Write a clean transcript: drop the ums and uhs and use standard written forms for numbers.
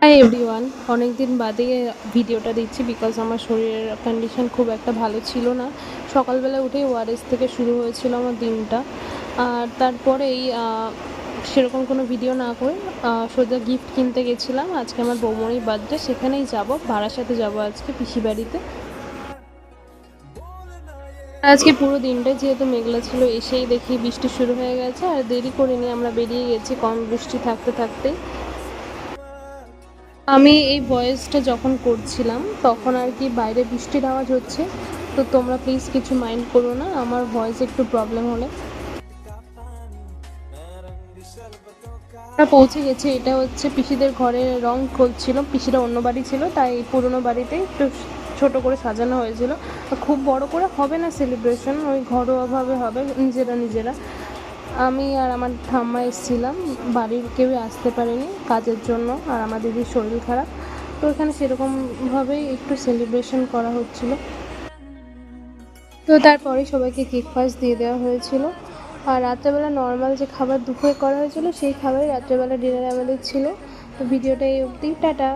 Hi everyone, অনেক দিন বাদে ভিডিওটা দিচ্ছি বিকজ আমার শরীরের কন্ডিশন খুব একটা ভালো ছিল না। সকালবেলা উঠেই ওআরএস থেকে শুরু হয়েছিল আমার দিনটা। আর তারপরেই সেরকম কোনো ভিডিও না করে সোজা গিফট কিনতে গেছিলাম। আজকে আমার বৌমনির বার্থডে, সেখানেই যাব, বারাসাতে যাব আজকে পিসি বাড়িতে। আজকে পুরো দিনটাই যেহেতু মেঘলা ছিল, এসেই দেখি বৃষ্টি শুরু হয়ে গেছে। আর দেরি করিনি, আমরা বেরিয়ে গেছি কম বৃষ্টি থাকতে থাকতেই। আমি এই ভয়েসটা যখন করছিলাম তখন আর কি বাইরে বৃষ্টির আওয়াজ হচ্ছে, তো তোমরা প্লিজ কিছু মাইন্ড করো না আমার ভয়েস একটু প্রবলেম হলে। আমরা পৌঁছে গেছি, এটা হচ্ছে পিসিদের ঘরে রং করছিল, পিসিরা অন্য বাড়ি ছিল তাই পুরনো বাড়িতে একটু ছোট করে সাজানো হয়েছিল। খুব বড় করে হবে না সেলিব্রেশন, ওই ঘরোয়াভাবে হবে, নিজেরা নিজেরা। আমি আর আমার ঠাম্মা এসেছিলাম, বাড়ির কেউই আসতে পারেনি কাজের জন্য, আর আমার দিদির শরীর খারাপ, তো এখানে সেরকমভাবেই একটু সেলিব্রেশন করা হচ্ছিল। তো তারপরে সবাইকে কেক ফাস্ট দিয়ে দেওয়া হয়েছিল। আর রাত্রেবেলা নর্মাল যে খাবার দুপুরে করা হয়েছিল সেই খাবারই রাত্রেবেলা ডিনারে আমাদের ছিল। তো ভিডিওটা এই অবধি, টাটা।